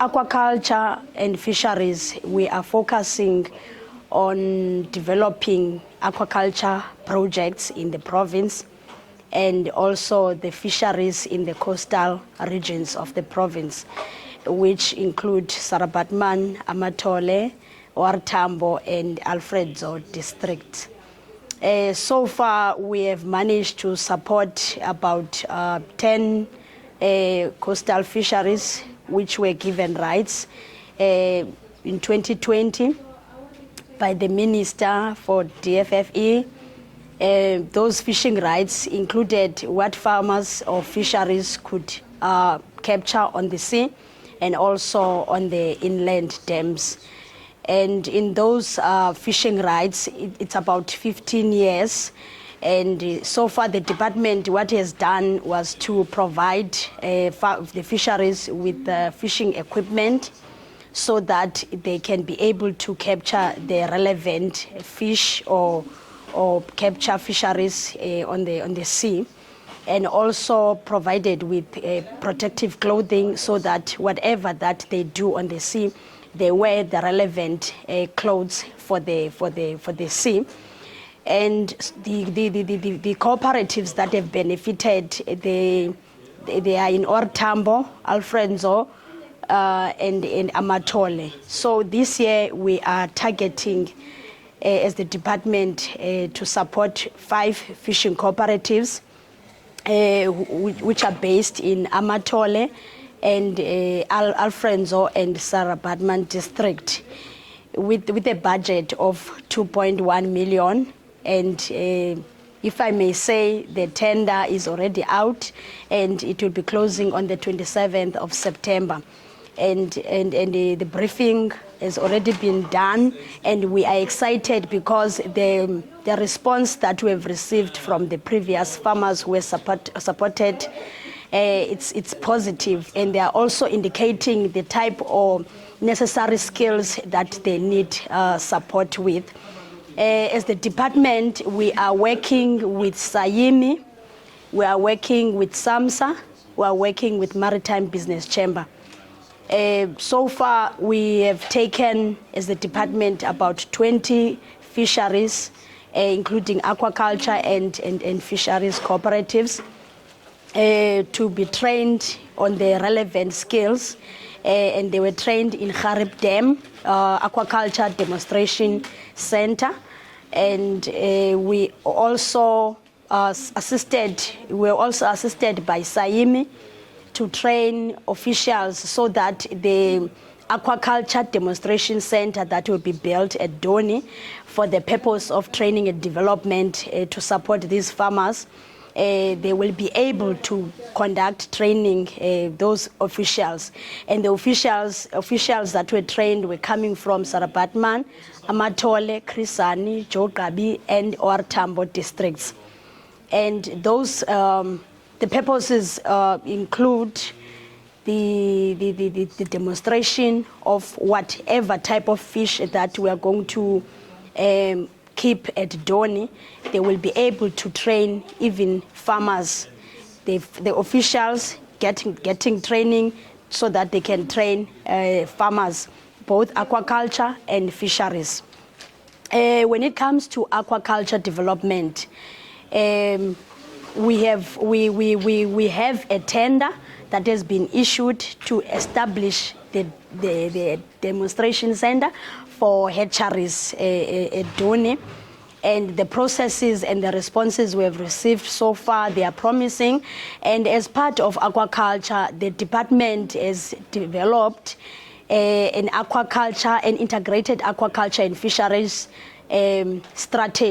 aquaculture and fisheries, we are focusing on developing aquaculture projects in the province and also the fisheries in the coastal regions of the province, which include Sarabatman, Amatole, OR Tambo, and Alfredzo districts. So far, we have managed to support about 10 coastal fisheries which were given rights in 2020 by the Minister for DFFE. Those fishing rights included what farmers or fisheries could capture on the sea and also on the inland dams. And in those fishing rights, it's about 15 years. And so far, the department, what it has done was to provide the fisheries with fishing equipment so that they can be able to capture the relevant fish or capture fisheries on the sea, and also provided with protective clothing so that whatever that they do on the sea, they wear the relevant clothes for the sea. And the cooperatives that have benefited, they are in OR Tambo, Alfredzo, and Amatole. So this year we are targeting, as the department, to support 5 fishing cooperatives which are based in Amatole and Alfredzo and Sarabatman district, with a budget of 2.1 million. And if I may say, the tender is already out and it will be closing on the 27th of September. And the briefing has already been done, and we are excited because the response that we have received from the previous farmers who were supported, it's positive, and they are also indicating the type of necessary skills that they need support with. As the department, we are working with SAIMI, we are working with SAMSA, we are working with Maritime Business Chamber. So far, we have taken, as the department, about 20 fisheries, including aquaculture and fisheries cooperatives, to be trained on the relevant skills. And they were trained in Garib Dam Aquaculture Demonstration Center. And we were also assisted by SAIMI to train officials so that the aquaculture demonstration center that will be built at Doni for the purpose of training and development to support these farmers. They will be able to conduct training, those officials. And the officials that were trained were coming from Sarabatman, Amatole, Krisani, Jogabi, and OR Tambo districts. And those the purposes include the demonstration of whatever type of fish that we are going to keep at Doni. They will be able to train even farmers, the officials getting training so that they can train farmers, both aquaculture and fisheries. When it comes to aquaculture development, we have a tender that has been issued to establish the demonstration center for hatcheries at Doni. And the processes and the responses we have received so far, they are promising. And as part of aquaculture, the department has developed an integrated aquaculture and fisheries strategy